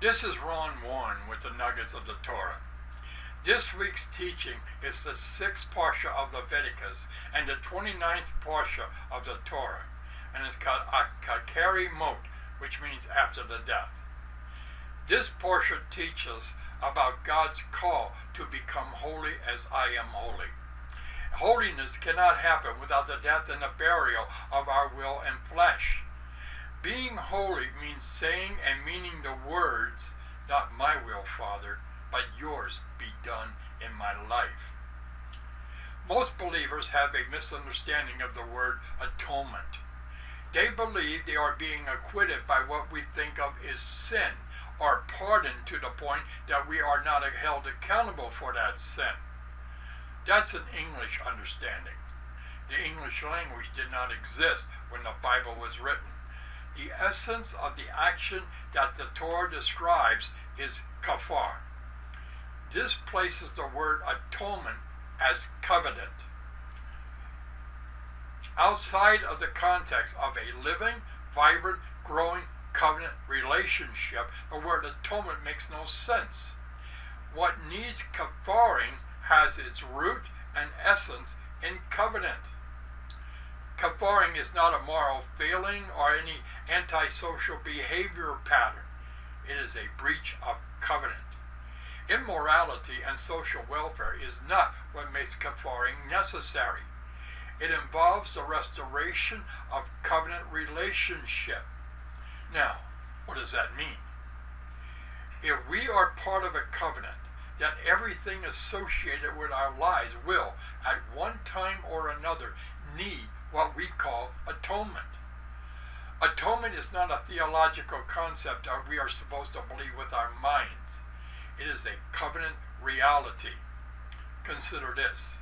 This is Ron Warren with the Nuggets of the Torah. This week's teaching is the 6th parsha of Leviticus and the 29th parsha of the Torah, and it's called Acharei Mot, which means after the death. This parsha teaches about God's call to become holy as I am holy. Holiness cannot happen without the death and the burial of our will and flesh. Being holy means saying and meaning the words, "Not my will, Father, but yours be done in my life." Most believers have a misunderstanding of the word atonement. They believe they are being acquitted by what we think of as sin, or pardoned to the point that we are not held accountable for that sin. That's an English understanding. The English language did not exist when the Bible was written. The essence of the action that the Torah describes is kafar. This places the word atonement as covenant. Outside of the context of a living, vibrant, growing covenant relationship, the word atonement makes no sense. What needs kafaring has its root and essence in covenant. Kafaring is not a moral failing or any antisocial behavior pattern. It is a breach of covenant. Immorality and social welfare is not what makes kafaring necessary. It involves the restoration of covenant relationship. Now, what does that mean? If we are part of a covenant, then everything associated with our lives will, at one time or another, need what we call atonement. Atonement is not a theological concept that we are supposed to believe with our minds. It is a covenant reality. Consider this.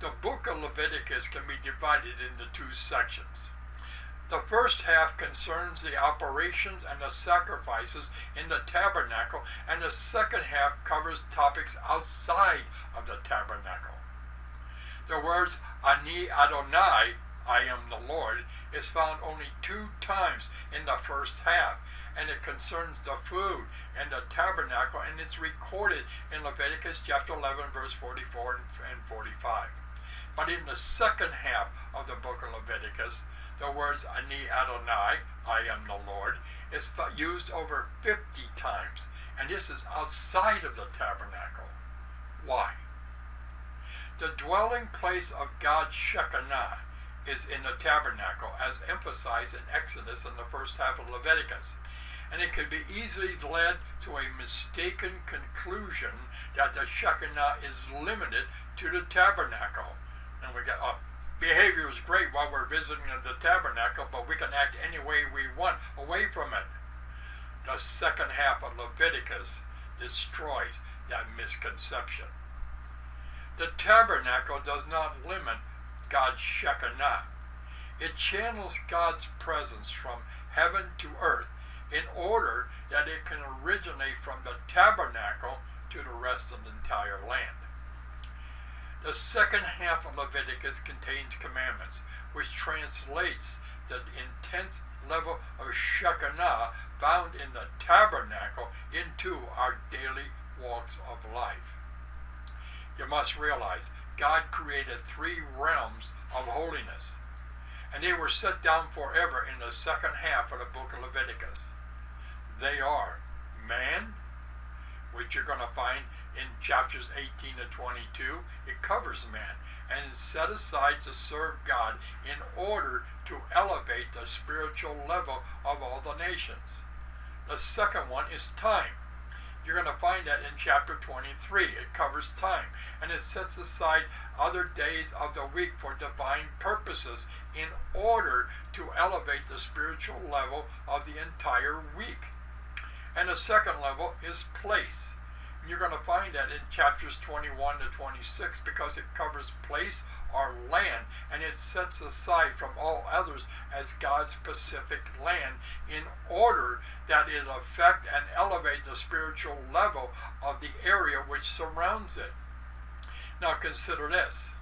The book of Leviticus can be divided into 2 sections. The first half concerns the operations and the sacrifices in the tabernacle, and the second half covers topics outside of the tabernacle. The words Ani Adonai, I am the Lord, is found only 2 times in the first half, and it concerns the food and the tabernacle, and it's recorded in Leviticus chapter 11, verse 44 and 45. But in the second half of the book of Leviticus, the words Ani Adonai, I am the Lord, is used over 50 times, and this is outside of the tabernacle. Why? The dwelling place of God's Shekinah is in the tabernacle, as emphasized in Exodus in the first half of Leviticus, and it could be easily led to a mistaken conclusion that the Shekinah is limited to the tabernacle. And we get behavior is great while we're visiting the tabernacle, but we can act any way we want away from it. The second half of Leviticus destroys that misconception. The tabernacle does not limit God's Shekinah. It channels God's presence from heaven to earth in order that it can originate from the tabernacle to the rest of the entire land. The second half of Leviticus contains commandments, which translates the intense level of Shekinah found in the tabernacle into our daily walks of life. You must realize God created 3 realms of holiness, and they were set down forever in the second half of the book of Leviticus. They are man, which you're going to find in chapters 18 to 22. It covers man and is set aside to serve God in order to elevate the spiritual level of all the nations. The second one is time. You're going to find that in chapter 23. It covers time, and it sets aside other days of the week for divine purposes in order to elevate the spiritual level of the entire week. And the second level is place. You're going to find that in chapters 21 to 26 because it covers place or land, and it sets aside from all others as God's specific land in order that it affect and elevate the spiritual level of the area which surrounds it. Now consider this.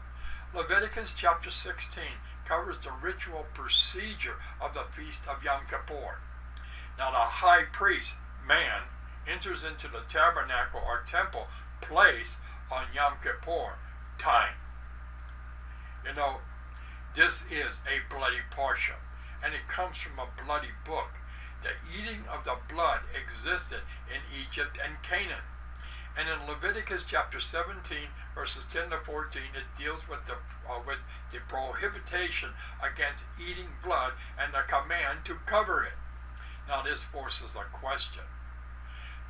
Leviticus chapter 16 covers the ritual procedure of the Feast of Yom Kippur. Now the high priest, man, enters into the tabernacle or temple place on Yom Kippur time. You know, this is a bloody portion, and it comes from a bloody book. The eating of the blood existed in Egypt and Canaan. And in Leviticus chapter 17, verses 10 to 14, it deals with the prohibition against eating blood and the command to cover it. Now this forces a question.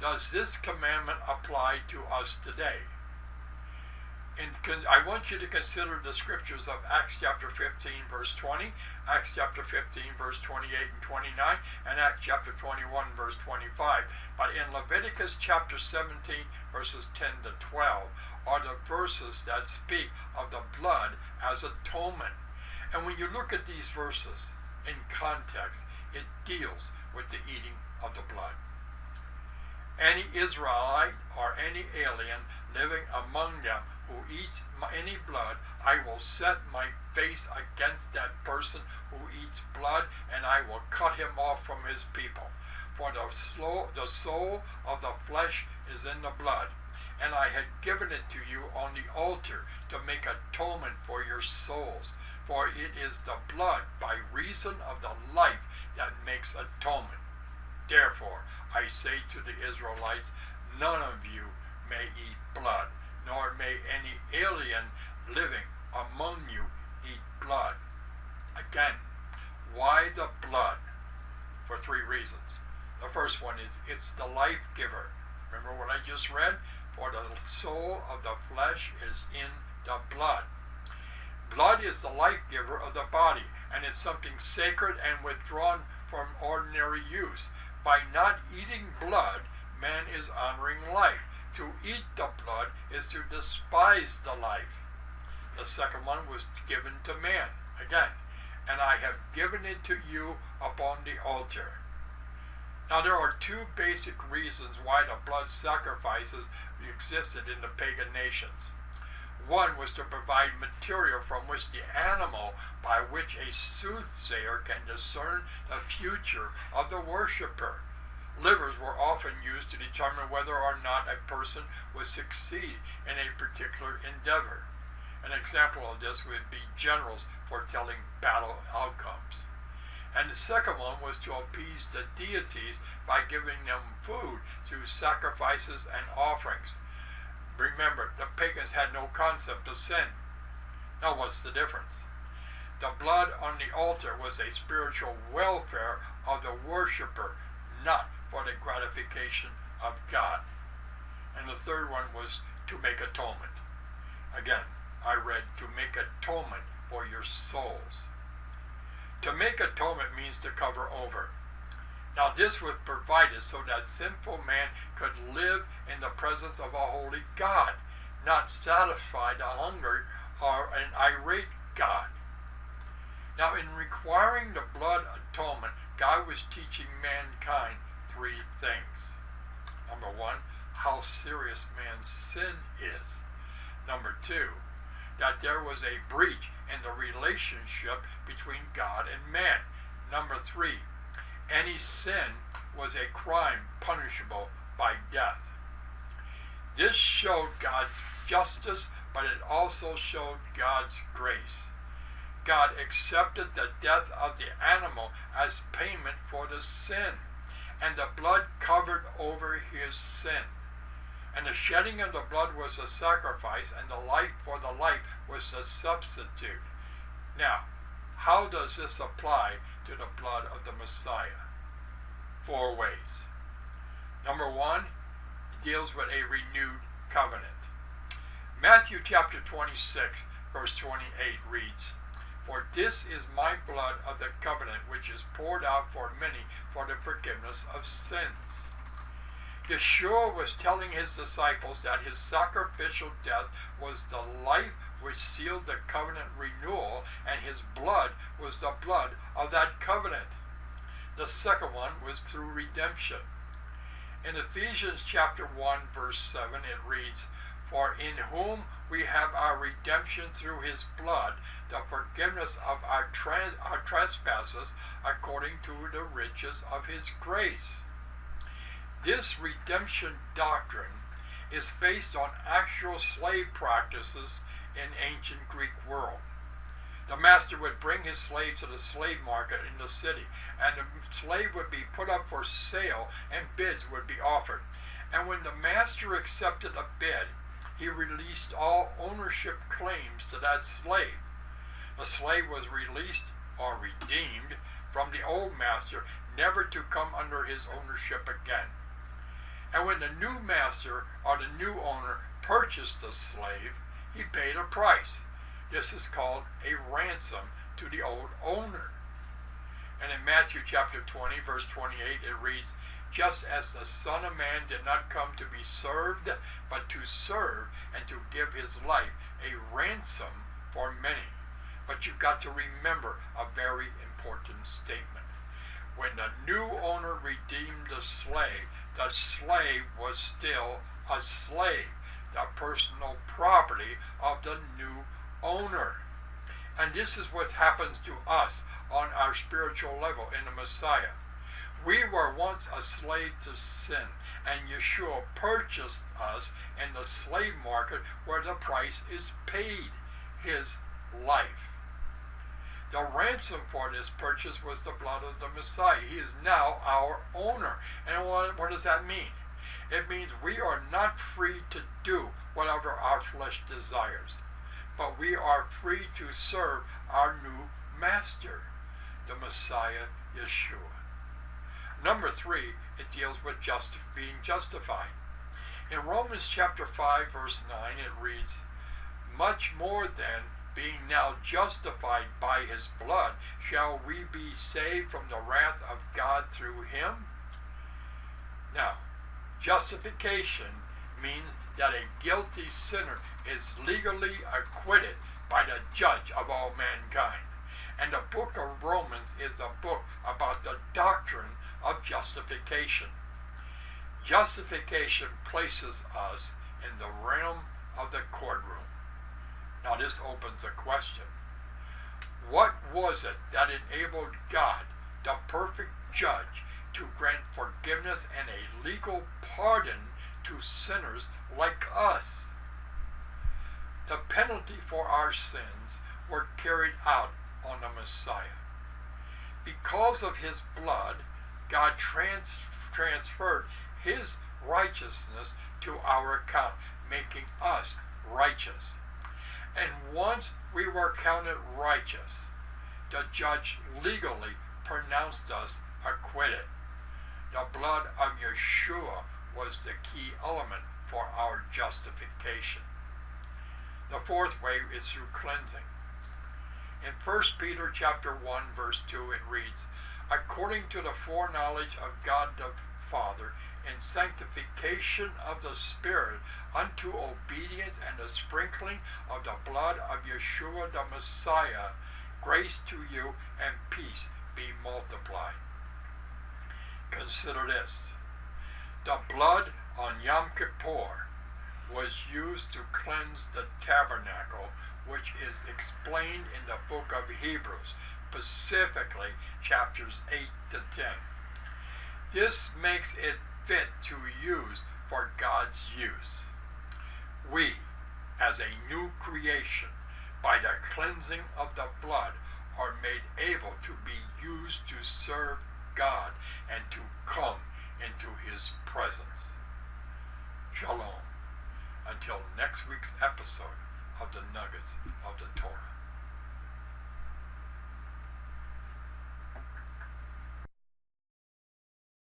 Does this commandment apply to us today? I want you to consider the scriptures of Acts chapter 15 verse 20, Acts chapter 15 verse 28 and 29, and Acts chapter 21 verse 25. But in Leviticus chapter 17 verses 10 to 12 are the verses that speak of the blood as atonement. And when you look at these verses in context, it deals with the eating of the blood. Any Israelite or any alien living among them who eats any blood, I will set my face against that person who eats blood, and I will cut him off from his people. For the soul of the flesh is in the blood, and I had given it to you on the altar to make atonement for your souls. For it is the blood by reason of the life that makes atonement. Therefore, I say to the Israelites, none of you may eat blood, nor may any alien living among you eat blood. Again, why the blood? For three reasons. The first one is it's the life giver. Remember what I just read? For the soul of the flesh is in the blood. Blood is the life giver of the body, and it's something sacred and withdrawn from ordinary use. By not eating blood, man is honoring life. To eat the blood is to despise the life. The second one was given to man, again, and I have given it to you upon the altar. Now there are two basic reasons why the blood sacrifices existed in the pagan nations. One was to provide material from which the animal by which a soothsayer can discern the future of the worshipper. Livers were often used to determine whether or not a person would succeed in a particular endeavor. An example of this would be generals foretelling battle outcomes. And the second one was to appease the deities by giving them food through sacrifices and offerings. Remember, the pagans had no concept of sin. Now what's the difference? The blood on the altar was a spiritual welfare of the worshipper, not for the gratification of God. And the third one was to make atonement. Again, I read to make atonement for your souls. To make atonement means to cover over. Now this was provided so that sinful man could live in the presence of a holy God, not satisfy the hunger or an irate God. Now in requiring the blood atonement, God was teaching mankind three things. Number one, how serious man's sin is. Number two, that there was a breach in the relationship between God and man. Number three, any sin was a crime punishable by death. This showed God's justice, but it also showed God's grace. God accepted the death of the animal as payment for the sin, and the blood covered over his sin. And the shedding of the blood was a sacrifice, and the life for the life was a substitute. Now, how does this apply to the blood of the Messiah? 4 ways. Number one, it deals with a renewed covenant. Matthew chapter 26, verse 28 reads, For this is my blood of the covenant, which is poured out for many for the forgiveness of sins. Yeshua was telling his disciples that his sacrificial death was the life which sealed the covenant renewal, and his blood was the blood of that covenant. The second one was through redemption. In Ephesians chapter 1, verse 7, it reads, For in whom we have our redemption through his blood, the forgiveness of our trespasses, according to the riches of his grace. This redemption doctrine is based on actual slave practices in ancient Greek world. The master would bring his slave to the slave market in the city, and the slave would be put up for sale and bids would be offered. And when the master accepted a bid, he released all ownership claims to that slave. The slave was released or redeemed from the old master, never to come under his ownership again. And when the new master or the new owner purchased the slave, he paid a price. This is called a ransom to the old owner. And in Matthew chapter 20, verse 28, it reads, "Just as the Son of Man did not come to be served, but to serve and to give his life a ransom for many." But you've got to remember a very important statement. When the new owner redeemed the slave was still a slave, the personal property of the new owner. And this is what happens to us on our spiritual level in the Messiah. We were once a slave to sin, and Yeshua purchased us in the slave market where the price is paid, his life. The ransom for this purchase was the blood of the Messiah. He is now our owner. And what does that mean? It means we are not free to do whatever our flesh desires, but we are free to serve our new master, the Messiah, Yeshua. Number 3, it deals with being justified. In Romans chapter 5, verse 9, it reads, "Much more then, being now justified by his blood, shall we be saved from the wrath of God through him?" Now, justification means that a guilty sinner is legally acquitted by the judge of all mankind. And the book of Romans is a book about the doctrine of justification. Justification places us in the realm of the courtroom. Now this opens a question. What was it that enabled God, the perfect judge, to grant forgiveness and a legal pardon to sinners like us? The penalty for our sins were carried out on the Messiah. Because of his blood, God transferred his righteousness to our account, making us righteous. And once we were counted righteous, the judge legally pronounced us acquitted. The blood of Yeshua was the key element for our justification. The fourth way is through cleansing. In 1 Peter chapter 1, verse 2, it reads, "According to the foreknowledge of God the Father, in sanctification of the Spirit, unto obedience and the sprinkling of the blood of Yeshua the Messiah, grace to you and peace be multiplied." Consider this. The blood on Yom Kippur was used to cleanse the tabernacle, which is explained in the book of Hebrews, specifically chapters 8 to 10. This makes it fit to use for God's use. We, as a new creation, by the cleansing of the blood, are made able to be used to serve God and to come into his presence. Shalom. Until next week's episode of the Nuggets of the Torah.